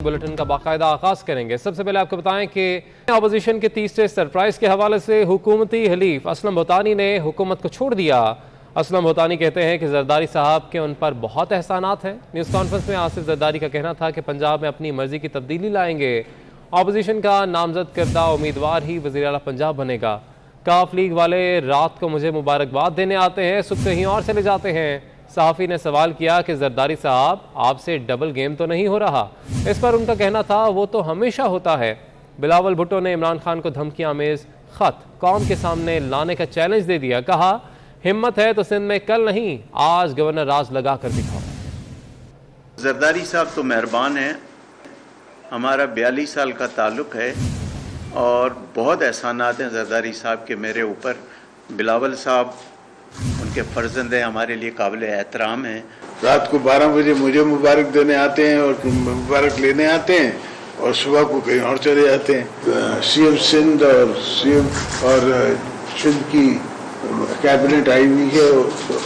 Bulletin का बाकायदा आगाज करेंगे। सबसे पहले आपको बताएं कि अपोजिशन के तीसरे सरप्राइज के हवाले से हुकूमती हलीफ असलम भूतानी ने हुकूमत को छोड़ दिया। असलम भूतानी कहते हैं कि जरदारी साहब के उन पर बहुत एहसानात हैं। न्यूज़ कॉन्फ्रेंस में आसिफ जरदारी का कहना था कि पंजाब में अपनी मर्जी की तब्दीली लाएंगे। अपोजिशन का नामजद करदा उम्मीदवार ही वज़ीर आला पंजाब बनेगा। काफ लीग वाले रात को मुझे मुबारकबाद देने आते हैं, सुबह कहीं और चले जाते हैं। सहाफ़ी ने सवाल किया कि जरदारी साहब आपसे डबल गेम तो नहीं हो रहा। इस पर उनका कहना था वो तो हमेशा होता है। बिलावल भुट्टो ने इमरान खान को धमकी आमेज खत कौम के सामने लाने का चैलेंज दे दिया। कहा हिम्मत है तो सिंध में कल नहीं आज गवर्नर राज लगा कर दिखाओ। जरदारी साहब तो मेहरबान हैं, हमारा 42 साल का ताल्लुक़ है और बहुत एहसानात हैं जरदारी साहब के मेरे ऊपर। बिलावल साहब उनके फर्जंद हैं, हमारे लिए काबिल एहतराम हैं। रात को 12 बजे मुझे मुबारक देने आते हैं और मुबारक लेने आते हैं और सुबह को कहीं और चले जाते हैं। सीएम सिंध और सीएम और सिंध की कैबिनेट आई हुई है,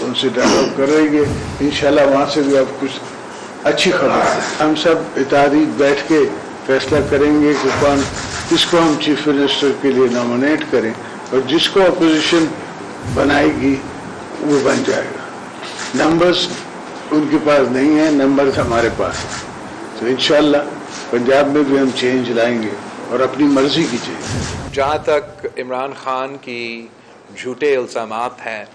उनसे डायलॉग करेंगे इंशाल्लाह। वहाँ से भी आप कुछ अच्छी खबर है। हम सब इत्तेहादी बैठ के फैसला करेंगे कि किसको हम चीफ मिनिस्टर के लिए नॉमिनेट करें और जिसको अपोजिशन बनाएगी वो बन जाएगा। नंबर्स उनके पास नहीं है, नंबर्स हमारे पास है। तो इंशाल्लाह पंजाब में भी हम चेंज लाएंगे और अपनी मर्जी की चेंज। जहाँ तक इमरान खान की झूठे इल्ज़ामात हैं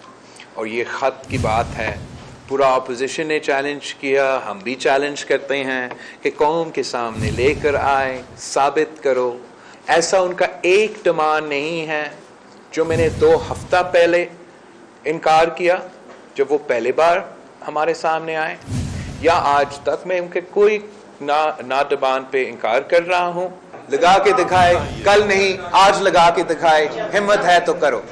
और ये ख़त की बात है, पूरा अपोजिशन ने चैलेंज किया, हम भी चैलेंज करते हैं कि कौम के सामने लेकर आए, साबित करो। ऐसा उनका एक डिमांड नहीं है जो मैंने 2 हफ्ता पहले इनकार किया जब वो पहली बार हमारे सामने आए, या आज तक मैं उनके कोई ना डिमांड पे इनकार कर रहा हूँ। लगा के दिखाए, कल नहीं आज लगा के दिखाए, हिम्मत है तो करो।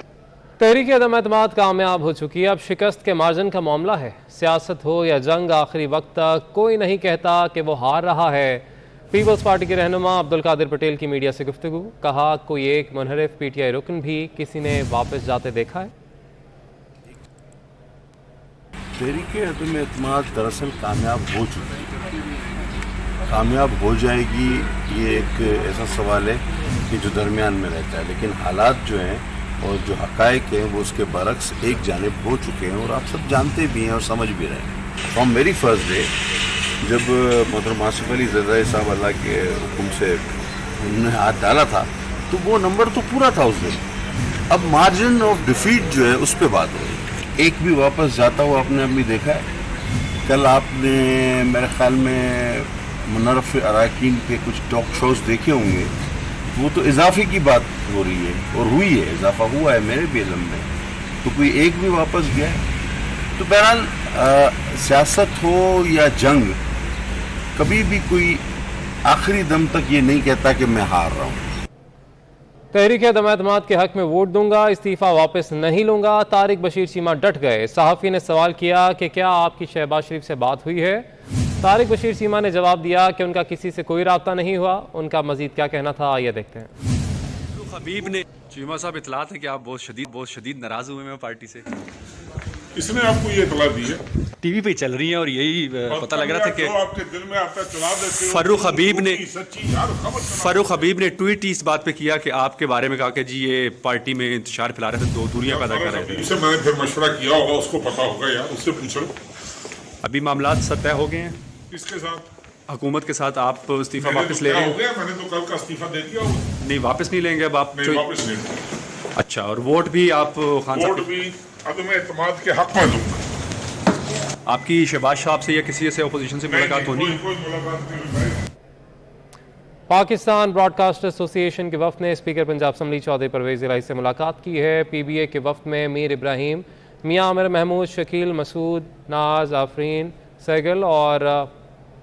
तहरीक अदम एतमाद कामयाब हो चुकी है, अब शिकस्त के मार्जिन का मामला है। सियासत हो या जंग, आखिरी वक्त तक कोई नहीं कहता कि वो हार रहा है। पीपल्स पार्टी के रहनुमा अब्दुल कादिर पटेल की मीडिया से गुफ्तगू। कहा कोई एक मुनहरिफ पीटीआई रुकन भी किसी ने वापस जाते देखा है? तहरीक अदम एतमाद दरअसल कामयाब हो चुकी है, कामयाब हो जाएगी ये एक ऐसा सवाल है कि जो दरमियान में रहता है। लेकिन हालात जो हैं और जो हक़ाइक़ हैं वो उसके बरक्स एक जानिब हो चुके हैं और आप सब जानते भी हैं और समझ भी रहे हैं। फ्रॉम वेरी फर्स्ट डे जब मोहतरम आसिफ अली जरदारी साहब अल्लाह के हुक्म से उन्होंने हाथ डाला था तो वो नंबर तो पूरा था उस दिन। अब मार्जिन ऑफ डिफीट जो है उस पर बात हो रही है। एक भी वापस जाता हुआ आपने अभी देखा है? कल आपने मेरे ख्याल में मुनर्रफ अरकान के कुछ टॉक शोज देखे होंगे, वो तो इजाफे की बात हो रही है और हुई है, इजाफा हुआ है मेरे भी इल्म में। तो कोई एक भी वापस गया है? तो बहरहाल सियासत हो या जंग, कभी भी कोई आखिरी दम तक ये नहीं कहता कि मैं हार रहा हूँ। तहरीक अदम एतमाद के हक में वोट दूंगा, इस्तीफा वापस नहीं लूंगा, तारिक बशीर चीमा डट गए। सहाफ़ी ने सवाल किया कि क्या आपकी शहबाज शरीफ से बात हुई है? तारिक बशीर चीमा ने जवाब दिया कि उनका किसी से कोई राब्ता नहीं हुआ। उनका मजीद क्या कहना था आइए देखते हैं। हबीब ने चीमा साहब इतलात है कि आप बहुत शदीद नाराज हुए हैं पार्टी से। इसने आपको ये इतला दी है? टीवी पे चल रही है और यही पता लग रहा था कि आपके दिल में आता चला देते हो। फारूक हबीब ने ट्वीट इस बात पे किया कि आपके बारे में कहा कि जी ये पार्टी में इंतशार फैला रहे थे, 2 दूरियां पैदा कर रहे थे। इससे मैंने फिर मशवरा किया होगा, उसको पता होगा यार, उससे पूछो। अभी मामलात सब तय हो गए हैं किसके साथ? हुकूमत के साथ। आप इस्तीफा वापस ले रहे हैं? मैंने तो कल का इस्तीफा दे दिया होगा। नहीं वापस नहीं लेंगे अब आप? नहीं वापस नहीं। अच्छा, और वोट भी आप खान साहब वोट भी अदम एतमाद के हक में दूंगा। आपकी शहबाज साहब से या किसी से अपोजिशन से मुलाकात होनी है? कोई मुलाकात नहीं हुई। पाकिस्तान ब्रॉडकास्ट एसोसिएशन के वफ़द ने स्पीकर पंजाब असम्बली चौधरी परवेज़ इलाही से मुलाकात की है। पीबीए के वफ़द में मीर इब्राहिम, मियां आमिर महमूद, शकील मसूद, नाज, आफरीन सैगल और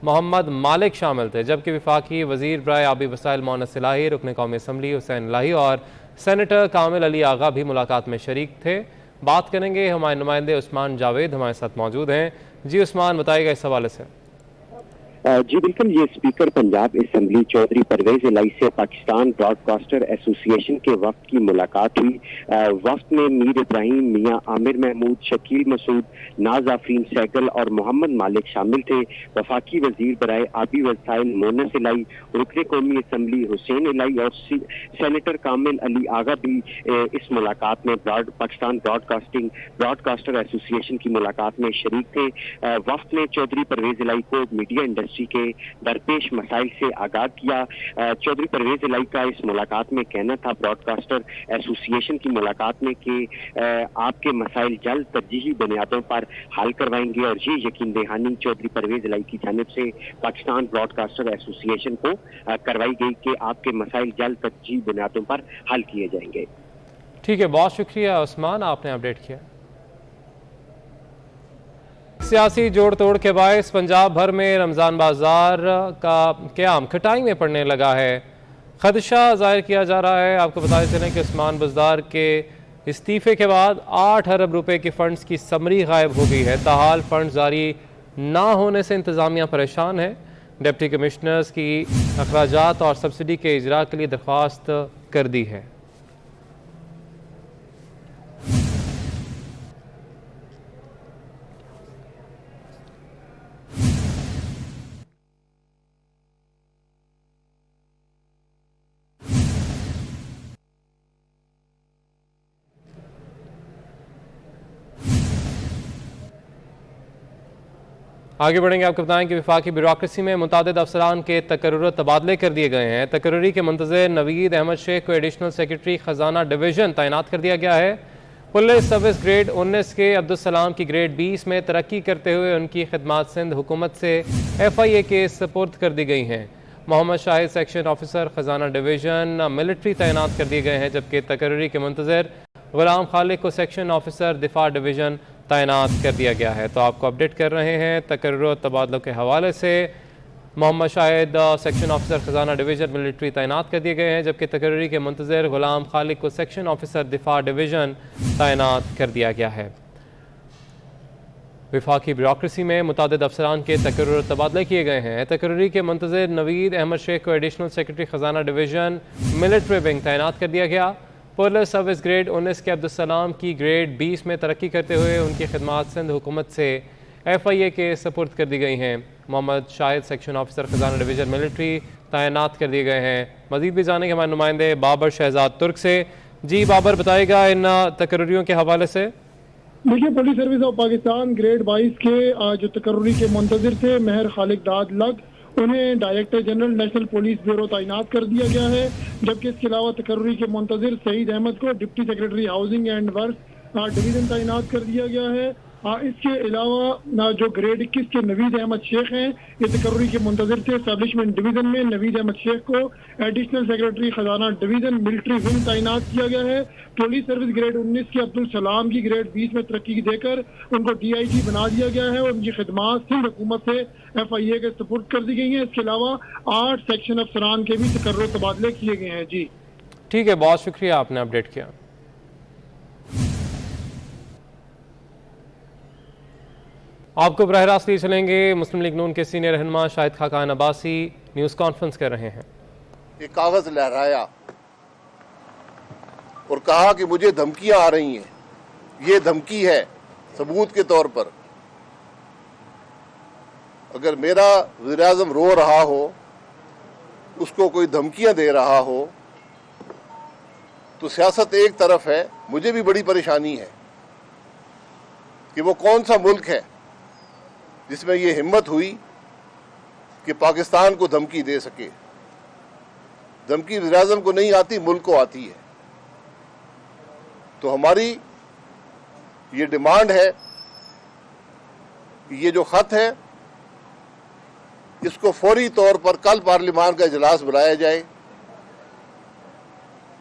मोहम्मद मालिक शामिल थे, जबकि वफाकी वज़ीर बराए आबी वसाइल मोहन्नस इलाही, रुकन कौमी असम्बली हुसैन इलाही और सेनेटर कामिल अली आगा भी मुलाकात में शरीक थे। बात करेंगे हमारे नुमाइंदे उस्मान जावेद हमारे साथ मौजूद हैं। जी उस्मान, बताइएगा इस हवाले से। जी बिल्कुल, ये स्पीकर पंजाब असम्बली चौधरी परवेज इलाई से पाकिस्तान ब्रॉडकास्टर एसोसिएशन के वफ्द की मुलाकात हुई। वफ्द में मीर इब्राहिम, मियां आमिर महमूद, शकील मसूद, नाज आफरीन सहगल और मोहम्मद मालिक शामिल थे। वफाकी वजीर बराए आबी वसाइल मोनस इलाई, रुकन कौमी असम्बली हुसैन इलाई और सेनेटर कामिल अली आगा भी इस मुलाकात में पाकिस्तान ब्रॉडकास्टर एसोसिएशन की मुलाकात में शरीक थे। वफ्द ने चौधरी परवेज इलाई को मीडिया इंडस्ट्री के दरपेश मसाइल से आगाह किया। चौधरी परवेज इलाई का इस मुलाकात में कहना था ब्रॉडकास्टर एसोसिएशन की मुलाकात में कि आपके मसाइल जल्द तरजीही बुनियादों पर हल करवाएंगे और ये यकीन दहानी चौधरी परवेज इलाई की जानिब से पाकिस्तान ब्रॉडकास्टर एसोसिएशन को करवाई गई कि आपके मसाइल जल्द तरजीही बुनियादों पर हल किए जाएंगे। ठीक है, बहुत शुक्रिया उस्मान, आपने अपडेट किया। सियासी जोड़ तोड़ के बायस पंजाब भर में रमज़ान बाजार का क़याम खटाई में पड़ने लगा है। खदशा जाहिर किया जा रहा है। आपको बताते चलें कि उस्मान बुज़दार के इस्तीफ़े के बाद 8 अरब रुपए के फ़ंड्स की समरी गायब हो गई है। ताहाल फ़ंड जारी ना होने से इंतज़ामिया परेशान है। डिप्टी कमिश्नर्स की अखराजात और सब्सिडी के इजरा के लिए दरख्वास्त कर दी है। आगे बढ़ेंगे, आपको बताएं कि वफाकी ब्यूरोक्रेसी में मुतादिद अफसरान के तकर्रुर तबादले कर दिए गए हैं। तकर्रुरी के मुंतज़र नवीद अहमद शेख को एडिशनल सेक्रेटरी ख़जाना डिवीज़न तैनात कर दिया गया है। पुलिस सर्विस ग्रेड 19 के अब्दुलसलाम की ग्रेड 20 में तरक्की करते हुए उनकी खिदमात सिंध हुकूमत से FIA के सपुर्द कर दी गई हैं। मोहम्मद शाहिद सेक्शन ऑफिसर ख़जाना डिवीज़न मिलिट्री तैनात कर दिए गए हैं, जबकि तकर्रुरी के मुंतज़र गुलाम खालिक को सेक्शन ऑफिसर दिफा डिवीज़न तैनात कर दिया गया है। तो आपको अपडेट कर रहे हैं तकर्रुर तबादलों के हवाले से। मोहम्मद शाहिद सेक्शन ऑफिसर ख़जाना डिवीज़न मिलिट्री तैनात कर दिए गए हैं, जबकि तकर्रुरी के मुंतज़र गुलाम खालिक को सेक्शन ऑफिसर दिफा डिवीज़न तैनात कर दिया गया है। वफाकी ब्यूरोक्रेसी में मुतादिद अफसरान के तकर्रुर तबादले किए गए हैं। तकर्रुरी के मुंतज़र नवीद अहमद शेख को एडिशनल सेक्रेटरी ख़जाना डिवीज़न मिलिट्री विंग तैनात कर दिया गया। पुलिस सर्विस ग्रेड 19 के अब्दुलसलाम की ग्रेड 20 में तरक्की करते हुए उनकी खिदमात सिंध हुकूमत से FIA के सपुर्द कर दी गई हैं। मोहम्मद शाहिद सेक्शन ऑफिसर ख़जाना डिवीज़न मिलिट्री तैनात कर दिए गए हैं। मज़ीद भी जाने के हमारे नुमाइंदे बाबर शहजाद तुर्क से। जी बाबर, बताएगा इन तकर्रुरियों के हवाले से। देखिए, police service of Pakistan grade 22 के जो तकर्रुरी के मुंतज़िर थे महर खालिक दाद लग, उन्हें director general national police bureau तैनात कर दिया गया है। जबकि इसके अलावा तकर्रुरी के मुंतज़िर सईद अहमद को deputy secretary housing and work division तैनात कर दिया गया है। इसके अलावा जो ग्रेड 21 के नवीद अहमद शेख हैं, ये तकर्रुरी के मुंतज़िर थे एस्टेब्लिशमेंट डिवीज़न में। नवीद अहमद शेख को एडिशनल सेक्रेटरी ख़जाना डिवीज़न मिलिट्री विंग तैनात किया गया है। पुलिस सर्विस ग्रेड 19 के अब्दुल सलाम की ग्रेड 20 में तरक्की देकर उनको DIG बना दिया गया है और उनकी खिदमात सिंध हुकूमत से FIA के सपुर्द कर दी गई हैं। इसके अलावा 8 सेक्शन अफसरान के भी तकर्रुर तबादले किए गए हैं। जी ठीक है, बहुत शुक्रिया, आपने अपडेट किया। आपको बराह रास्त लिए चलेंगे। मुस्लिम लीग नून के सीनियर रहनुमा शाहिद खाकान अब्बासी न्यूज़ कॉन्फ्रेंस कर रहे हैं। ये कागज लहराया और कहा कि मुझे धमकियां आ रही हैं। ये धमकी है सबूत के तौर पर। अगर मेरा वज़ीर-ए-आज़म रो रहा हो, उसको कोई धमकियां दे रहा हो, तो सियासत एक तरफ है। मुझे भी बड़ी परेशानी है कि वो कौन सा मुल्क है जिसमें ये हिम्मत हुई कि पाकिस्तान को धमकी दे सके। धमकी वज़ीर-ए-आज़म को नहीं आती, मुल्क को आती है। तो हमारी ये डिमांड है कि ये जो खत है इसको फौरी तौर पर कल पार्लियामान का इजलास बुलाया जाए,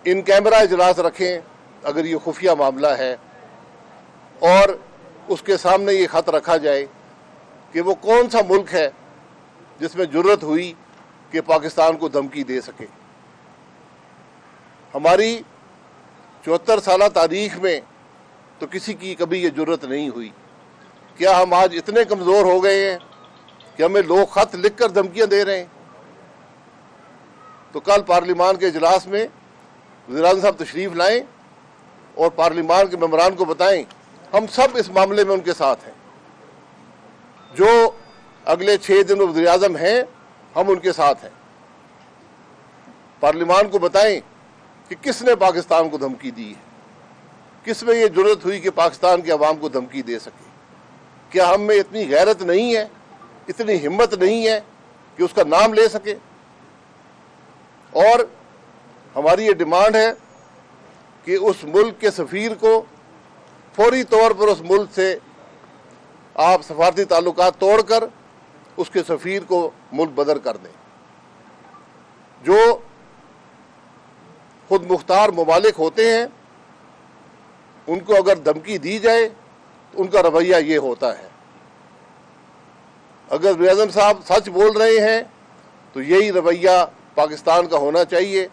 इन कैमरा इजलास रखें अगर ये खुफिया मामला है, और उसके सामने ये खत रखा जाए कि वो कौन सा मुल्क है जिसमें जुर्रत हुई कि पाकिस्तान को धमकी दे सके। हमारी 74 साल तारीख में तो किसी की कभी ये जुर्रत नहीं हुई। क्या हम आज इतने कमज़ोर हो गए हैं कि हमें लोग खत लिखकर धमकियां दे रहे हैं। तो कल पार्लिमान के इजलास में वज़ीर-ए-आज़म साहब तशरीफ लाएं और पार्लिमान के मेंबरान को बताएं हम सब इस मामले में उनके साथ हैं। जो अगले 6 दिन वज़ीर-ए-आज़म हैं हम उनके साथ हैं। पार्लिमान को बताएं कि किसने पाकिस्तान को धमकी दी है, किस में ये जुर्रत हुई कि पाकिस्तान के अवाम को धमकी दे सके। क्या हम में इतनी गैरत नहीं है, इतनी हिम्मत नहीं है कि उसका नाम ले सके। और हमारी ये डिमांड है कि उस मुल्क के सफ़ीर को फौरी तौर पर उस मुल्क से आप सफारती ताल्लुकात तोड़कर उसके सफ़ीर को मुल्क बदर कर दें। जो खुद मुख्तार ममालिक होते हैं उनको अगर धमकी दी जाए तो उनका रवैया ये होता है। अगर वज़ीर-ए-आज़म साहब सच बोल रहे हैं तो यही रवैया पाकिस्तान का होना चाहिए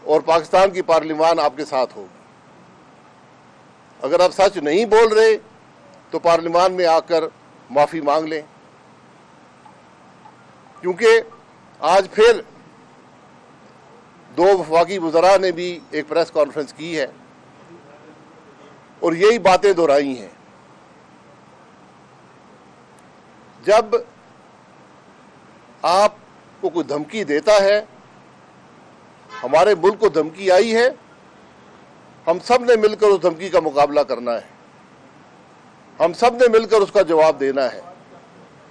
और पाकिस्तान की पार्लिमान आपके साथ होगी। अगर आप सच नहीं बोल रहे तो पार्लिमान में आकर माफ़ी मांग लें, क्योंकि आज फिर 2 वफाकी वज़रा ने भी एक प्रेस कॉन्फ्रेंस की है और यही बातें दोहराई हैं। जब आपको कोई धमकी देता है, हमारे मुल्क को धमकी आई है, हम सब ने मिलकर उस धमकी का मुकाबला करना है, हम सब ने मिलकर उसका जवाब देना है।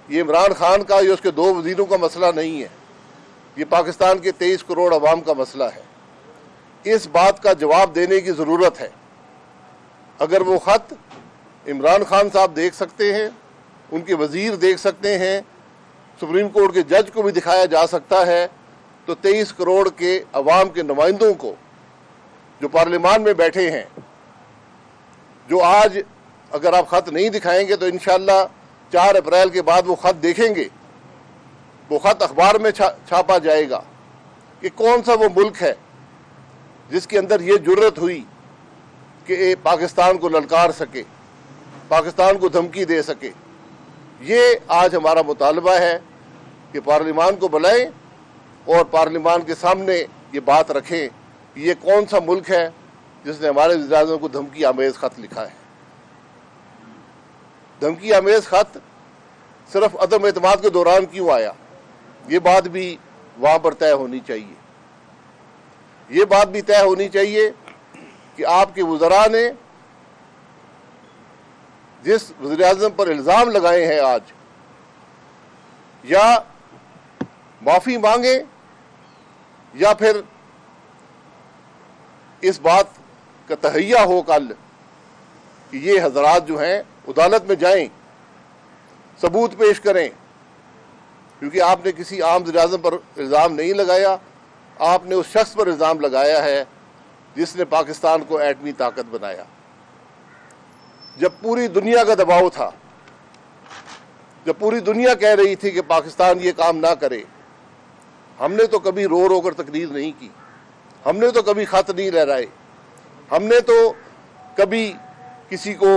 ये इमरान खान का या उसके 2 वज़ीरों का मसला नहीं है, ये पाकिस्तान के 23 करोड़ अवाम का मसला है। इस बात का जवाब देने की ज़रूरत है। अगर वो ख़त इमरान खान साहब देख सकते हैं, उनके वज़ीर देख सकते हैं, सुप्रीम कोर्ट के जज को भी दिखाया जा सकता है, तो 23 करोड़ के अवाम के नुमाइंदों को जो पार्लिमान में बैठे हैं, जो आज अगर आप ख़त नहीं दिखाएंगे तो इंशाअल्लाह 4 अप्रैल के बाद वो ख़त देखेंगे, वो ख़त अखबार में छापा जाएगा कि कौन सा वो मुल्क है जिसके अंदर ये जुर्रत हुई कि पाकिस्तान को ललकार सके, पाकिस्तान को धमकी दे सके। ये आज हमारा मुतालबा है कि पार्लिमान को बुलाएं और पार्लिमान के सामने ये बात रखें कि ये कौन सा मुल्क है जिसने हमारे वज़ीर-ए-आज़म को धमकी आमेज़ ख़त लिखा है। धमकी आमेज़ ख़त सिर्फ अदम एतमाद के दौरान क्यों आया, ये बात भी वहाँ पर तय होनी चाहिए। ये बात भी तय होनी चाहिए कि आपके वज़रा ने जिस वज़ीर-ए-आज़म पर इल्ज़ाम लगाए हैं आज, या माफ़ी मांगे या फिर इस बात का तहैया हो कल कि ये हज़रात जो हैं अदालत में जाएं, सबूत पेश करें, क्योंकि आपने किसी आम वज़ीर-ए-आज़म पर इल्ज़ाम नहीं लगाया, आपने उस शख्स पर इल्ज़ाम लगाया है जिसने पाकिस्तान को एटमी ताकत बनाया। जब पूरी दुनिया का दबाव था, जब पूरी दुनिया कह रही थी कि पाकिस्तान ये काम ना करे, हमने तो कभी रो रो कर तकरीर नहीं की, हमने तो कभी खत नहीं लहराए, हमने तो कभी किसी को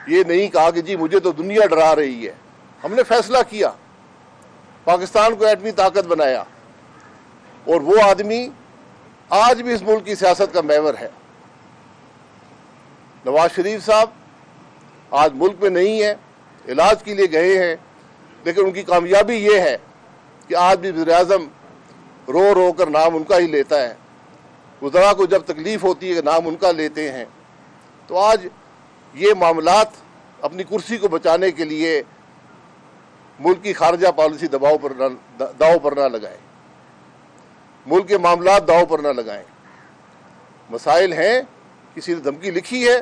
ये नहीं कहा कि जी मुझे तो दुनिया डरा रही है। हमने फैसला किया, पाकिस्तान को एटमी ताकत बनाया, और वो आदमी आज भी इस मुल्क की सियासत का महवर है। नवाज शरीफ साहब आज मुल्क में नहीं है, इलाज के लिए गए हैं, लेकिन उनकी कामयाबी ये है कि आज भी वज़ीर-ए-आज़म रो रो कर नाम उनका ही लेता है। वज़रा को जब तकलीफ़ होती है कि नाम उनका लेते हैं। तो आज ये मामलात अपनी कुर्सी को बचाने के लिए मुल्क की खारजा पॉलिसी दाव पर ना लगाएं, मुल्क के मामलात दाव पर ना लगाएं। मसाइल हैं, किसी ने धमकी लिखी है,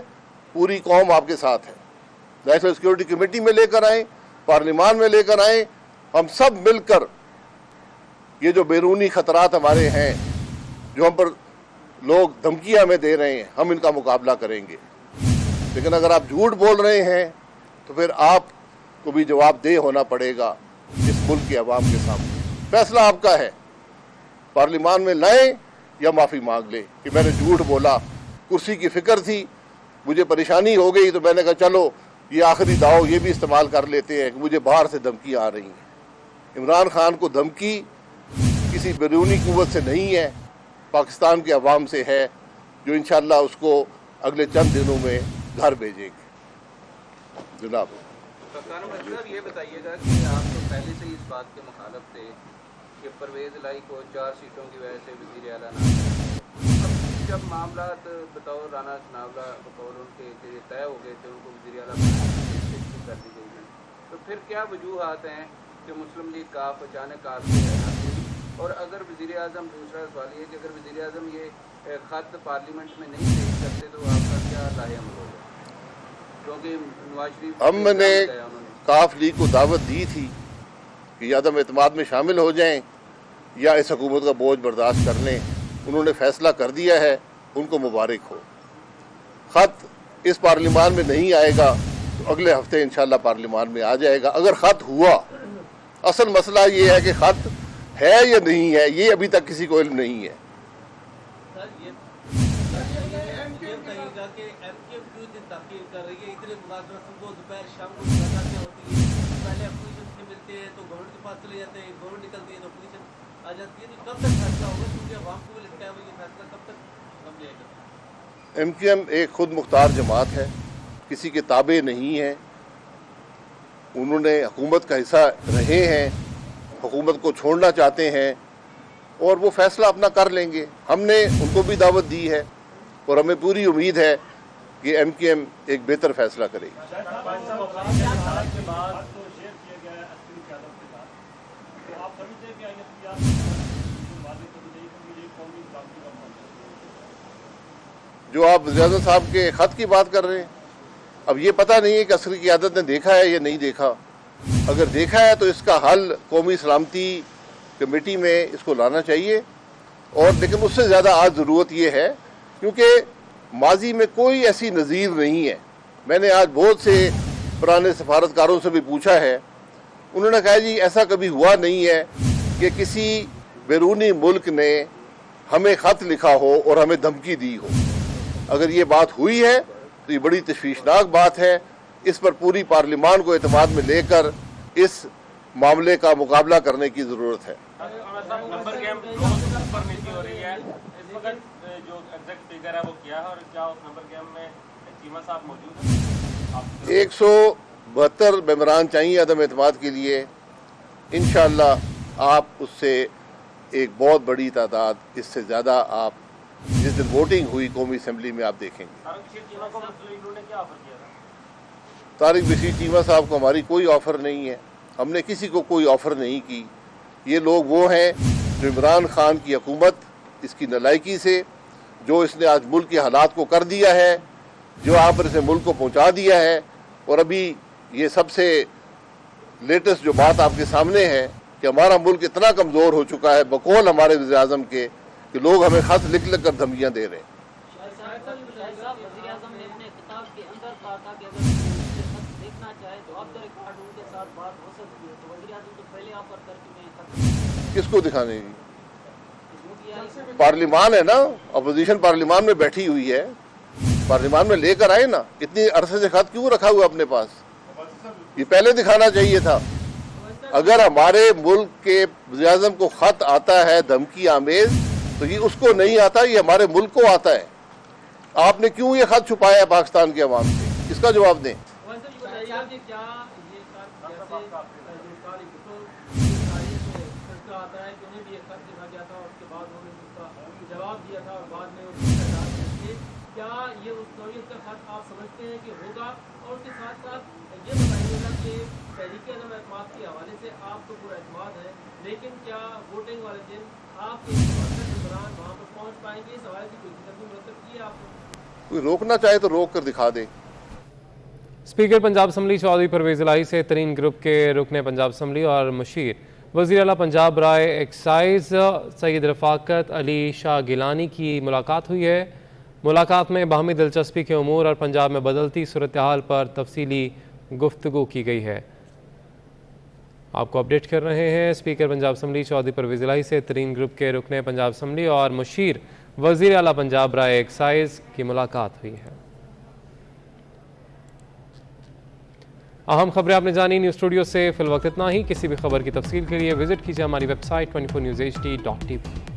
पूरी कौम आपके साथ है। नेशनल सिक्योरिटी कमेटी में लेकर आए, पार्लिमान में लेकर आए, हम सब मिलकर ये जो बैरूनी खतरात हमारे हैं, जो हम पर लोग धमकियां हमें दे रहे हैं, हम इनका मुकाबला करेंगे। लेकिन अगर आप झूठ बोल रहे हैं तो फिर आपको भी जवाबदेह होना पड़ेगा इस मुल्क के अवाम के सामने। फैसला आपका है, पार्लिमान में लाएं या माफ़ी मांग ले कि मैंने झूठ बोला, कुर्सी की फिक्र थी, मुझे परेशानी हो गई, तो मैंने कहा चलो ये आखिरी दाव ये भी इस्तेमाल कर लेते हैं कि मुझे बाहर से धमकी आ रही है। عمران خان کو دھمکی کسی بیرونی قوت سے نہیں ہے، پاکستان کے عوام سے ہے، جو انشاءاللہ اس کو اگلے چند دنوں میں گھر بھیجیں گے. جناب صاحب یہ بتائیے گا کہ آپ تو پہلے سے ہی اس بات کے مخالف تھے کہ پرویز الہی کو 4 سیٹوں کی وجہ سے وزیر اعلیٰ نہ، اب جب معاملات بطور رانا ثناءاللہ بطور ان کے طے ہو گئے تھے، ان کو وزیر اعلیٰ کر دی گئی ہے، تو پھر کیا وجوہات ہیں کہ مسلم لیگ کاف اچانک آپ سے ہوئی؟ اور اگر وزیر اعظم، دوسرا سوال یہ کہ اگر وزیر اعظم یہ خط پارلیمنٹ میں نہیں پیش کرتے تو آپ کا کیا رائے عمل ہوگا؟ کیونکہ نواز شریف ہم نے کاف لیگ کو دعوت دی تھی کہ عدم اعتماد میں شامل ہو جائیں یا اس حکومت کا بوجھ برداشت کر لیں. انہوں نے فیصلہ کر دیا ہے، ان کو مبارک ہو. خط اس پارلیمان میں نہیں آئے گا تو اگلے ہفتے انشاءاللہ پارلیمان میں آ جائے گا. اگر خط ہوا، اصل مسئلہ یہ ہے کہ خط ہے یا نہیں ہے، یہ ابھی تک کسی کو علم نہیں ہے. ایم کیو ایم ایک خود مختار جماعت ہے، کسی کے تابع نہیں ہے. انہوں نے حکومت کا حصہ رہے ہیں، حکومت کو چھوڑنا چاہتے ہیں اور وہ فیصلہ اپنا کر لیں گے. ہم نے ان کو بھی دعوت دی ہے اور ہمیں پوری امید ہے کہ ایم کیو ایم ایک بہتر فیصلہ کرے گی. جو آپ وزیر اعظم صاحب کے خط کی بات کر رہے ہیں، اب یہ پتہ نہیں ہے کہ عسکری قیادت نے دیکھا ہے یا نہیں دیکھا. اگر دیکھا ہے تو اس کا حل قومی سلامتی کمیٹی میں اس کو لانا چاہیے. اور لیکن اس سے زیادہ آج ضرورت یہ ہے کیونکہ ماضی میں کوئی ایسی نظیر نہیں ہے. میں نے آج بہت سے پرانے سفارتکاروں سے بھی پوچھا ہے، انہوں نے کہا جی ایسا کبھی ہوا نہیں ہے کہ کسی بیرونی ملک نے ہمیں خط لکھا ہو اور ہمیں دھمکی دی ہو. اگر یہ بات ہوئی ہے تو یہ بڑی تشویشناک بات ہے. اس پر پوری پارلیمان کو اعتماد میں لے کر اس معاملے کا مقابلہ کرنے کی ضرورت ہے. 172 ممبران چاہیے عدم اعتماد کے لیے. انشاءاللہ آپ اس سے ایک بہت بڑی تعداد، اس سے زیادہ آپ جس دن ووٹنگ ہوئی قومی اسمبلی میں آپ دیکھیں گے. طارق بشیر چیمہ صاحب کو ہماری کوئی آفر نہیں ہے، ہم نے کسی کو کوئی آفر نہیں کی. یہ لوگ وہ ہیں جو عمران خان کی حکومت، اس کی نالائکی سے، جو اس نے آج ملک کے حالات کو کر دیا ہے، جو آپ پر اسے ملک کو پہنچا دیا ہے. اور ابھی یہ سب سے لیٹسٹ جو بات آپ کے سامنے ہے کہ ہمارا ملک اتنا کمزور ہو چکا ہے بقول ہمارے وزیر اعظم کے کہ لوگ ہمیں خط لکھ لکھ کر دھمکیاں دے رہے ہیں. کس کو دکھانے گی؟ پارلیمان ہے نا، اپوزیشن پارلیمان میں بیٹھی ہوئی ہے، پارلیمان میں لے کر آئے نا. اتنی عرصے سے خط کیوں رکھا ہوا اپنے پاس؟ یہ پہلے دکھانا چاہیے تھا. اگر ہمارے ملک کے وزیر اعظم کو خط آتا ہے دھمکی آمیز تو یہ اس کو نہیں آتا، یہ ہمارے ملک کو آتا ہے. آپ نے کیوں یہ خط چھپایا ہے پاکستان کے عوام سے؟ اس کا جواب دیں. لیکن کیا ووٹنگ والے دن آپ کے دوران وہاں پر پہنچ پائیں گے؟ اس حوالے سے کوئی ترتیب مرتب کی ہے آپ نے؟ کوئی روکنا چاہے تو روک کر دکھا دے. اسپیکر پنجاب اسمبلی چودھری پرویز الہی سے ترین گروپ کے رکن پنجاب اسمبلی اور مشیر وزیر اعلیٰ پنجاب برائے ایکسائز سید رفاقت علی شاہ گیلانی کی ملاقات ہوئی ہے. ملاقات میں باہمی دلچسپی کے امور اور پنجاب میں بدلتی صورتحال پر تفصیلی گفتگو کی گئی ہے. آپ کو اپڈیٹ کر رہے ہیں. اسپیکر پنجاب اسمبلی چودھری پرویز الہی سے ترین گروپ کے رکن پنجاب اسمبلی اور مشیر وزیر اعلیٰ پنجاب برائے ایکسائز کی ملاقات ہوئی ہے. اہم خبریں آپ نے جانی نیوز اسٹوڈیو سے. فی الوقت اتنا ہی. کسی بھی خبر کی تفصیل کے لیے وزٹ کیجیے ہماری ویب سائٹ 24newshd.tv.